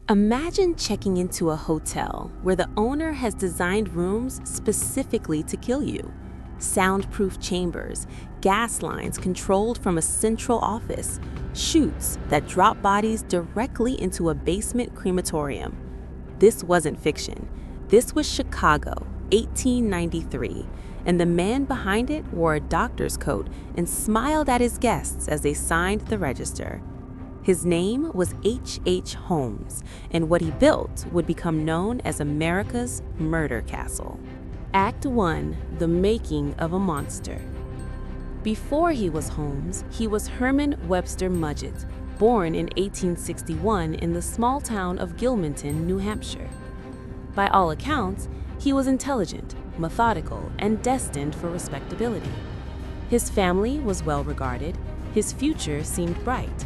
Imagine checking into a hotel where the owner has designed rooms specifically to kill you. Soundproof chambers, gas lines controlled from a central office, chutes that drop bodies directly into a basement crematorium. This wasn't fiction. This was Chicago, 1893, and the man behind it wore a doctor's coat and smiled at his guests as they signed the register. His name was H. Holmes, and what he built would become known as America's Murder Castle. Act 1. The Making of a Monster. Before he was Holmes, he was Herman Webster Mudgett, born in 1861 in the small town of Gilmanton, New Hampshire. By all accounts, he was intelligent, methodical, and destined for respectability. His family was well regarded, his future seemed bright.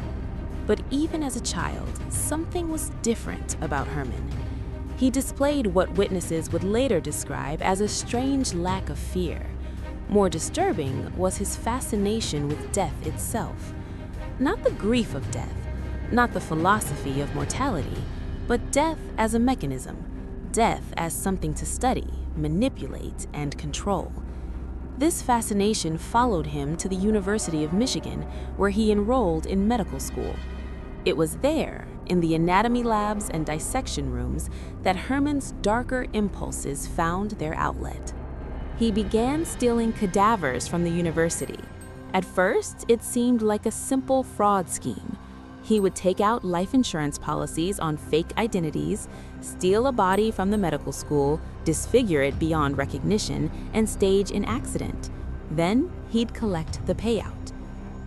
But even as a child, something was different about Herman. He displayed what witnesses would later describe as a strange lack of fear. More disturbing was his fascination with death itself. Not the grief of death, not the philosophy of mortality, but death as a mechanism, death as something to study, manipulate, and control. This fascination followed him to the University of Michigan, where he enrolled in medical school. It was there, in the anatomy labs and dissection rooms, that Herman's darker impulses found their outlet. He began stealing cadavers from the university. At first, it seemed like a simple fraud scheme. He would take out life insurance policies on fake identities, steal a body from the medical school, disfigure it beyond recognition, and stage an accident. Then, he'd collect the payout.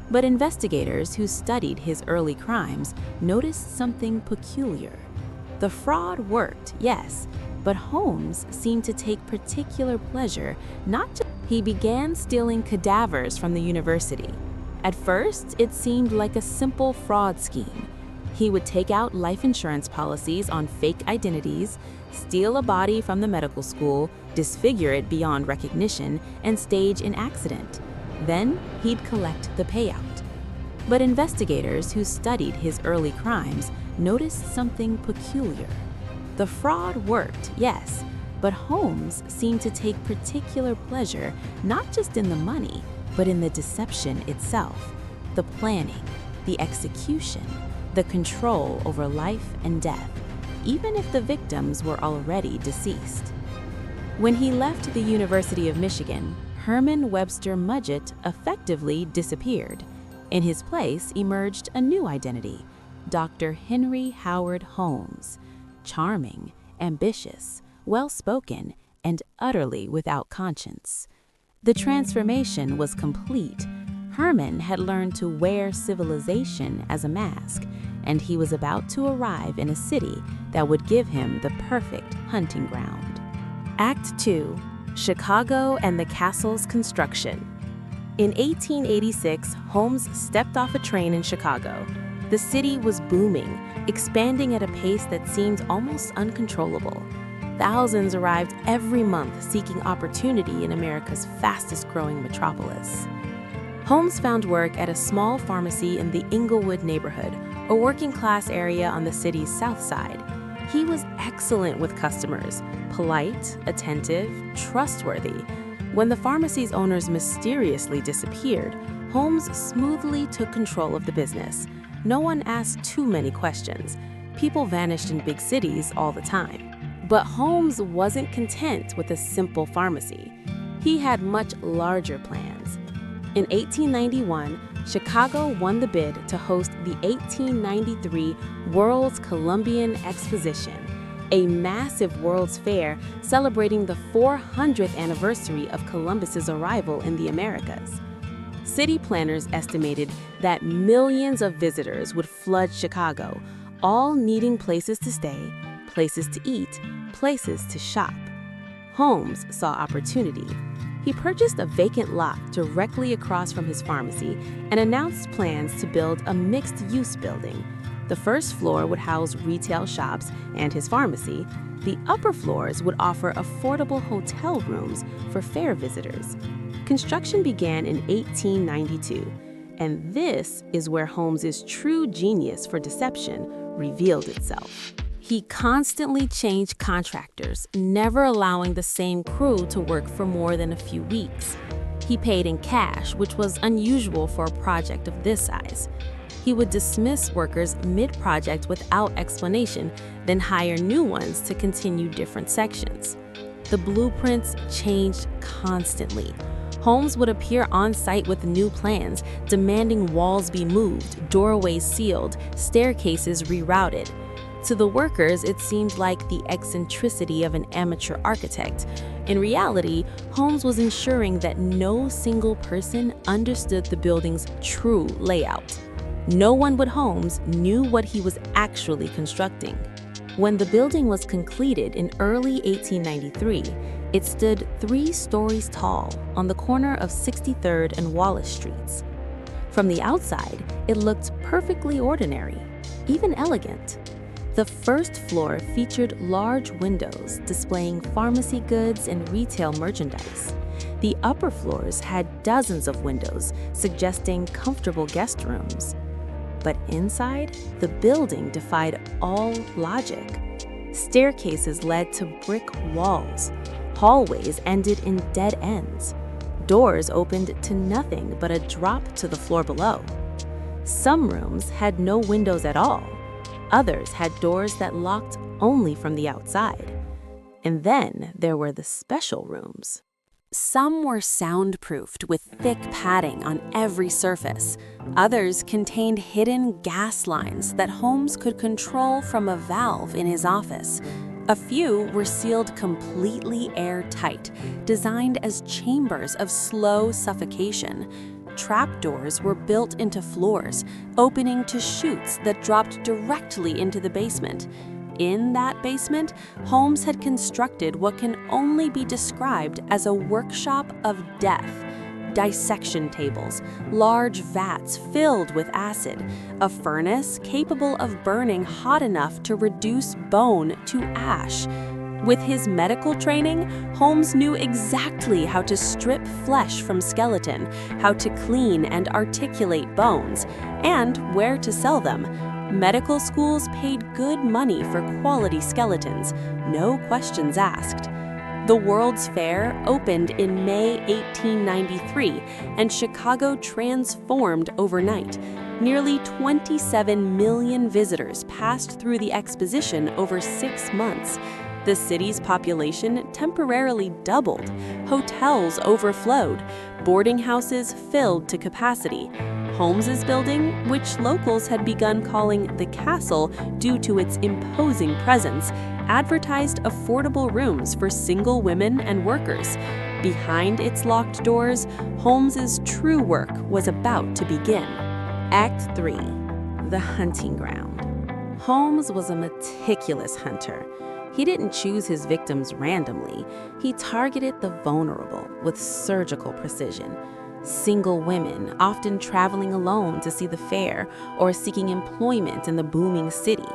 But investigators who studied his early crimes noticed something peculiar. The fraud worked, yes, but Holmes seemed to take particular pleasure not just. He began stealing cadavers from the university. At first, it seemed like a simple fraud scheme. He would take out life insurance policies on fake identities, steal a body from the medical school, disfigure it beyond recognition, and stage an accident. Then, he'd collect the payout. But investigators who studied his early crimes noticed something peculiar. The fraud worked, yes, but Holmes seemed to take particular pleasure not just in the money, but in the deception itself, the planning, the execution, the control over life and death, even if the victims were already deceased. When he left the University of Michigan, Herman Webster Mudgett effectively disappeared. In his place emerged a new identity, Dr. Henry Howard Holmes, charming, ambitious, well-spoken, and utterly without conscience. The transformation was complete. Herman had learned to wear civilization as a mask, and he was about to arrive in a city that would give him the perfect hunting ground. Act 2. Chicago and the castle's construction. In 1886, Holmes stepped off a train in Chicago. The city was booming, expanding at a pace that seemed almost uncontrollable. Thousands arrived every month seeking opportunity in America's fastest-growing metropolis. Holmes found work at a small pharmacy in the Inglewood neighborhood, a working-class area on the city's south side. He was excellent with customers, polite, attentive, trustworthy. When the pharmacy's owners mysteriously disappeared, Holmes smoothly took control of the business. No one asked too many questions. People vanished in big cities all the time. But Holmes wasn't content with a simple pharmacy. He had much larger plans. In 1891, Chicago won the bid to host the 1893 World's Columbian Exposition, a massive World's Fair celebrating the 400th anniversary of Columbus's arrival in the Americas. City planners estimated that millions of visitors would flood Chicago, all needing places to stay, places to eat, places to shop. Holmes saw opportunity. He purchased a vacant lot directly across from his pharmacy and announced plans to build a mixed-use building. The first floor would house retail shops and his pharmacy. The upper floors would offer affordable hotel rooms for fair visitors. Construction began in 1892, and this is where Holmes's true genius for deception revealed itself. He constantly changed contractors, never allowing the same crew to work for more than a few weeks. He paid in cash, which was unusual for a project of this size. He would dismiss workers mid-project without explanation, then hire new ones to continue different sections. The blueprints changed constantly. Holmes would appear on site with new plans, demanding walls be moved, doorways sealed, staircases rerouted. To the workers, it seemed like the eccentricity of an amateur architect. In reality, Holmes was ensuring that no single person understood the building's true layout. No one but Holmes knew what he was actually constructing. When the building was completed in early 1893, it stood 3 stories tall on the corner of 63rd and Wallace Streets. From the outside, it looked perfectly ordinary, even elegant. The first floor featured large windows displaying pharmacy goods and retail merchandise. The upper floors had dozens of windows, suggesting comfortable guest rooms. But inside, the building defied all logic. Staircases led to brick walls. Hallways ended in dead ends. Doors opened to nothing but a drop to the floor below. Some rooms had no windows at all. Others had doors that locked only from the outside. And then there were the special rooms. Some were soundproofed with thick padding on every surface. Others contained hidden gas lines that Holmes could control from a valve in his office. A few were sealed completely airtight, designed as chambers of slow suffocation. Trapdoors were built into floors, opening to chutes that dropped directly into the basement. In that basement, Holmes had constructed what can only be described as a workshop of death. Dissection tables, large vats filled with acid, a furnace capable of burning hot enough to reduce bone to ash. With his medical training, Holmes knew exactly how to strip flesh from skeleton, how to clean and articulate bones, and where to sell them. Medical schools paid good money for quality skeletons, no questions asked. The World's Fair opened in May 1893, and Chicago transformed overnight. Nearly 27 million visitors passed through the exposition over 6 months. The city's population temporarily doubled. Hotels overflowed. Boarding houses filled to capacity. Holmes's building, which locals had begun calling the Castle due to its imposing presence, advertised affordable rooms for single women and workers. Behind its locked doors, Holmes's true work was about to begin. Act 3. The Hunting Ground. Holmes was a meticulous hunter. He didn't choose his victims randomly. He targeted the vulnerable with surgical precision. Single women, often traveling alone to see the fair or seeking employment in the booming city.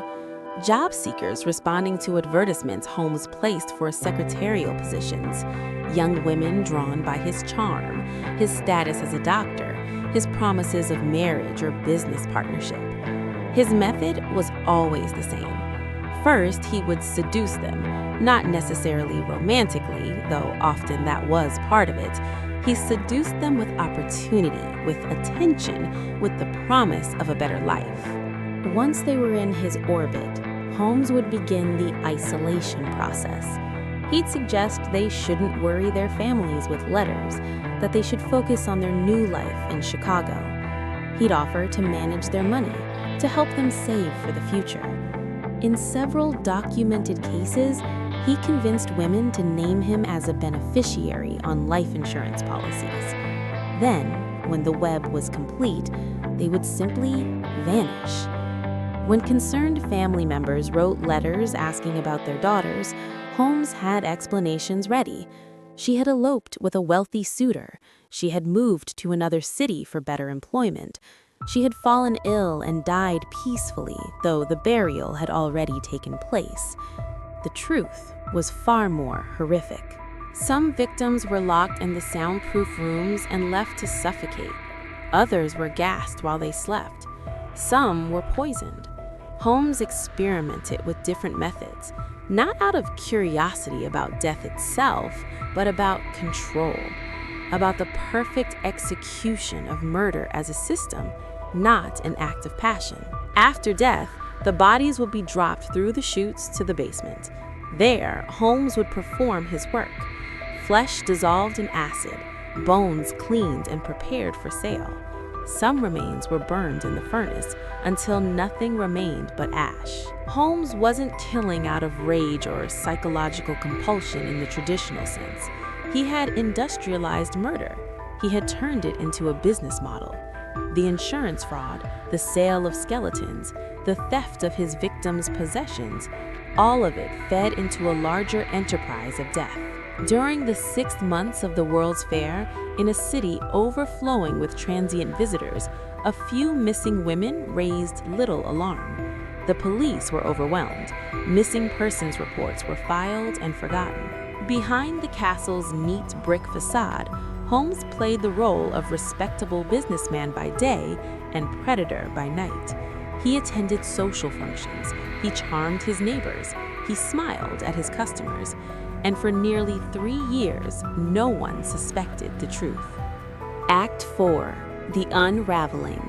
Job seekers responding to advertisements Holmes placed for secretarial positions. Young women drawn by his charm, his status as a doctor, his promises of marriage or business partnership. His method was always the same. First, he would seduce them, not necessarily romantically, though often that was part of it. He seduced them with opportunity, with attention, with the promise of a better life. Once they were in his orbit, Holmes would begin the isolation process. He'd suggest they shouldn't worry their families with letters, that they should focus on their new life in Chicago. He'd offer to manage their money, to help them save for the future. In several documented cases, he convinced women to name him as a beneficiary on life insurance policies. Then, when the web was complete, they would simply vanish. When concerned family members wrote letters asking about their daughters, Holmes had explanations ready. She had eloped with a wealthy suitor. She had moved to another city for better employment. She had fallen ill and died peacefully, though the burial had already taken place. The truth was far more horrific. Some victims were locked in the soundproof rooms and left to suffocate. Others were gassed while they slept. Some were poisoned. Holmes experimented with different methods, not out of curiosity about death itself, but about control, about the perfect execution of murder as a system, not an act of passion. After death, the bodies would be dropped through the chutes to the basement. There, Holmes would perform his work. Flesh dissolved in acid, bones cleaned and prepared for sale. Some remains were burned in the furnace until nothing remained but ash. Holmes wasn't killing out of rage or psychological compulsion in the traditional sense. He had industrialized murder. He had turned it into a business model. The insurance fraud, the sale of skeletons, the theft of his victims' possessions, all of it fed into a larger enterprise of death. During the 6 months of the World's Fair, in a city overflowing with transient visitors, a few missing women raised little alarm. The police were overwhelmed. Missing persons reports were filed and forgotten. Behind the castle's neat brick facade, Holmes played the role of respectable businessman by day and predator by night. He attended social functions, he charmed his neighbors, he smiled at his customers, and for nearly 3 years, no one suspected the truth. Act 4. The Unraveling.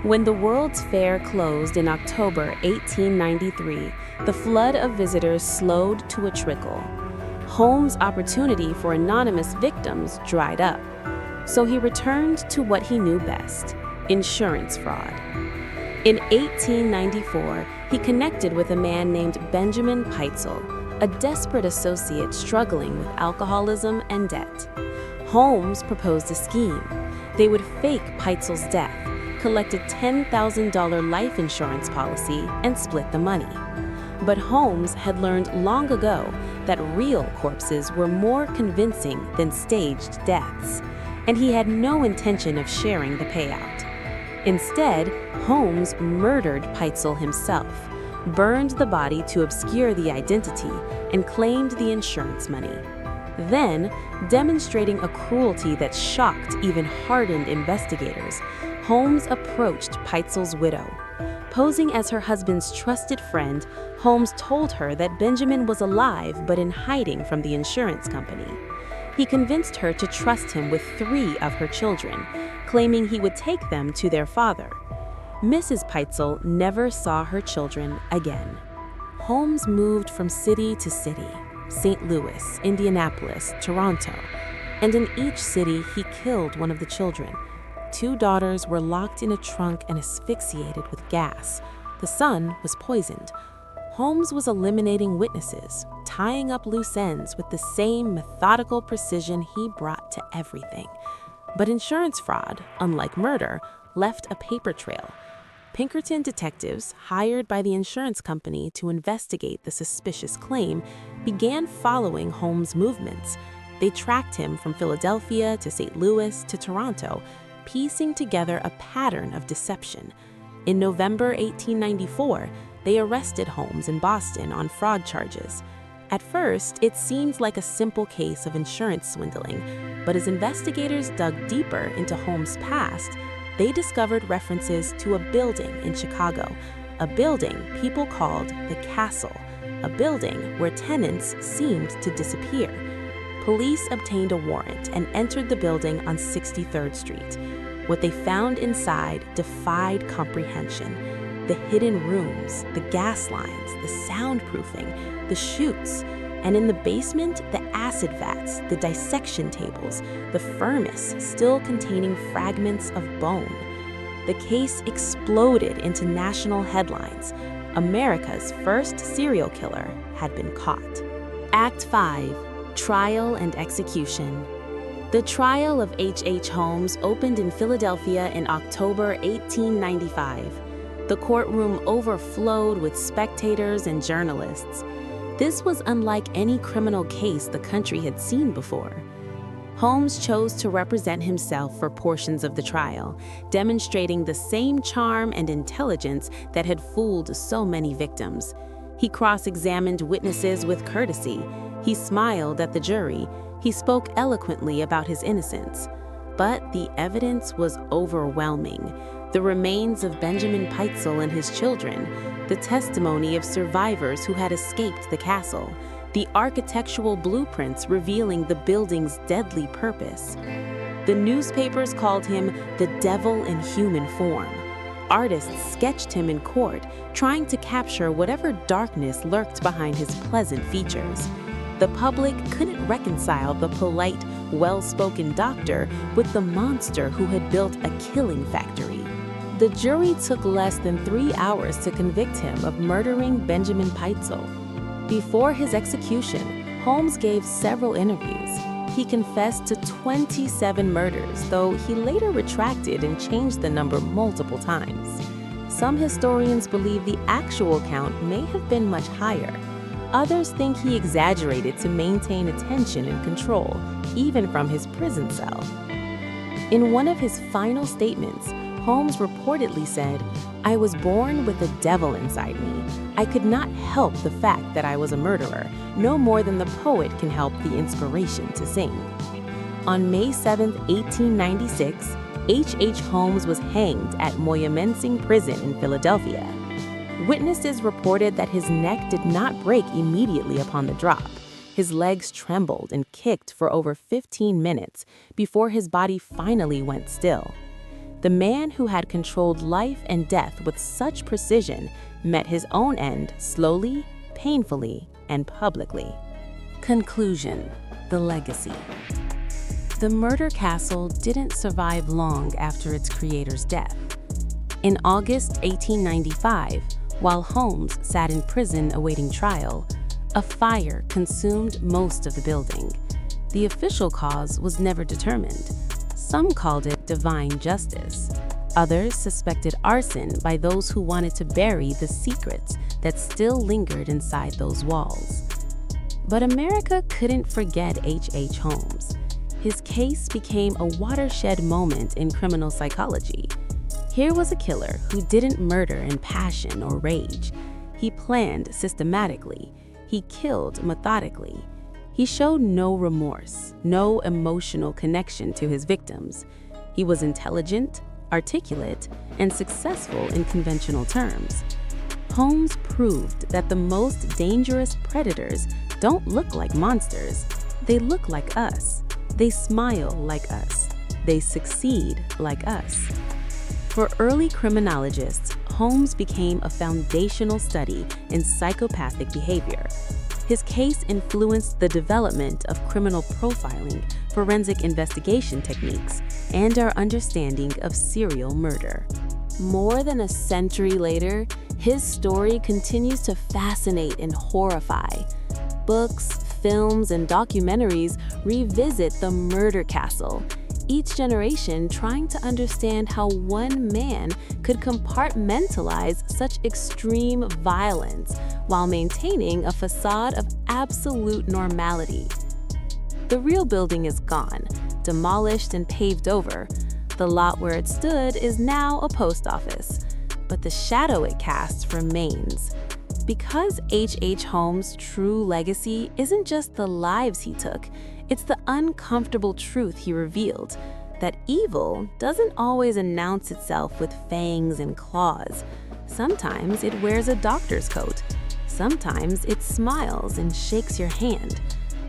When the World's Fair closed in October 1893, the flood of visitors slowed to a trickle. Holmes' opportunity for anonymous victims dried up, so he returned to what he knew best: insurance fraud. In 1894, he connected with a man named Benjamin Pitezel, a desperate associate struggling with alcoholism and debt. Holmes proposed a scheme. They would fake Pitezel's death, collect a $10,000 life insurance policy, and split the money. But Holmes had learned long ago that real corpses were more convincing than staged deaths, and he had no intention of sharing the payout. Instead, Holmes murdered Pitezel himself, burned the body to obscure the identity, and claimed the insurance money. Then, demonstrating a cruelty that shocked even hardened investigators, Holmes approached Pitezel's widow. Posing as her husband's trusted friend, Holmes told her that Benjamin was alive but in hiding from the insurance company. He convinced her to trust him with 3 of her children, claiming he would take them to their father. Mrs. Pitezel never saw her children again. Holmes moved from city to city: St. Louis, Indianapolis, Toronto, and in each city he killed one of the children. 2 daughters were locked in a trunk and asphyxiated with gas. The son was poisoned. Holmes was eliminating witnesses, tying up loose ends with the same methodical precision he brought to everything. But insurance fraud, unlike murder, left a paper trail. Pinkerton detectives, hired by the insurance company to investigate the suspicious claim, began following Holmes' movements. They tracked him from Philadelphia to St. Louis to Toronto, piecing together a pattern of deception. In November 1894, they arrested Holmes in Boston on fraud charges. At first, it seemed like a simple case of insurance swindling, but as investigators dug deeper into Holmes' past, they discovered references to a building in Chicago, a building people called the Castle, a building where tenants seemed to disappear. Police obtained a warrant and entered the building on 63rd Street. What they found inside defied comprehension. The hidden rooms, the gas lines, the soundproofing, the chutes, and in the basement, the acid vats, the dissection tables, the furnace still containing fragments of bone. The case exploded into national headlines. America's first serial killer had been caught. Act 5. Trial and Execution. The trial of H.H. Holmes opened in Philadelphia in October 1895. The courtroom overflowed with spectators and journalists. This was unlike any criminal case the country had seen before. Holmes chose to represent himself for portions of the trial, demonstrating the same charm and intelligence that had fooled so many victims. He cross-examined witnesses with courtesy. He smiled at the jury. He spoke eloquently about his innocence. But the evidence was overwhelming. The remains of Benjamin Peitzel and his children, the testimony of survivors who had escaped the castle, the architectural blueprints revealing the building's deadly purpose. The newspapers called him the devil in human form. Artists sketched him in court, trying to capture whatever darkness lurked behind his pleasant features. The public couldn't reconcile the polite, well-spoken doctor with the monster who had built a killing factory. The jury took less than 3 hours to convict him of murdering Benjamin Peitzel. Before his execution, Holmes gave several interviews. He confessed to 27 murders, though he later retracted and changed the number multiple times. Some historians believe the actual count may have been much higher. Others think he exaggerated to maintain attention and control, even from his prison cell. In one of his final statements, Holmes reportedly said, "I was born with a devil inside me. I could not help the fact that I was a murderer, no more than the poet can help the inspiration to sing." On May 7, 1896, H. Holmes was hanged at Moyamensing Prison in Philadelphia. Witnesses reported that his neck did not break immediately upon the drop. His legs trembled and kicked for over 15 minutes before his body finally went still. The man who had controlled life and death with such precision met his own end slowly, painfully, and publicly. Conclusion: the legacy. The murder castle didn't survive long after its creator's death. In August 1895, while Holmes sat in prison awaiting trial, a fire consumed most of the building. The official cause was never determined. Some called it divine justice. Others suspected arson by those who wanted to bury the secrets that still lingered inside those walls. But America couldn't forget H. Holmes. His case became a watershed moment in criminal psychology. Here was a killer who didn't murder in passion or rage. He planned systematically. He killed methodically. He showed no remorse, no emotional connection to his victims. He was intelligent, articulate, and successful in conventional terms. Holmes proved that the most dangerous predators don't look like monsters. They look like us. They smile like us. They succeed like us. For early criminologists, Holmes became a foundational study in psychopathic behavior. His case influenced the development of criminal profiling, forensic investigation techniques, and our understanding of serial murder. More than a century later, his story continues to fascinate and horrify. Books, films, and documentaries revisit the murder castle, each generation trying to understand how one man could compartmentalize such extreme violence while maintaining a facade of absolute normality. The real building is gone, demolished and paved over. The lot where it stood is now a post office, but the shadow it casts remains. Because H. Holmes' true legacy isn't just the lives he took, it's the uncomfortable truth he revealed, that evil doesn't always announce itself with fangs and claws. Sometimes it wears a doctor's coat. Sometimes it smiles and shakes your hand.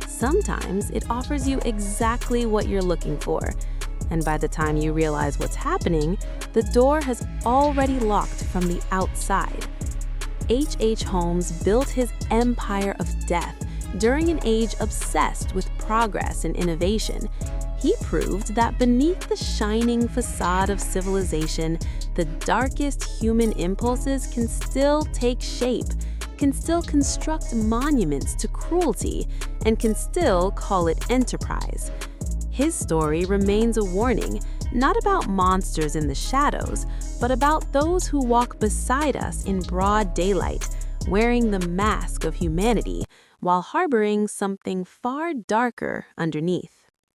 Sometimes it offers you exactly what you're looking for. And by the time you realize what's happening, the door has already locked from the outside. H. Holmes built his empire of death during an age obsessed with progress and innovation. He proved that beneath the shining facade of civilization, the darkest human impulses can still take shape, can still construct monuments to cruelty, and can still call it enterprise. His story remains a warning, not about monsters in the shadows, but about those who walk beside us in broad daylight, wearing the mask of humanity, while harboring something far darker underneath.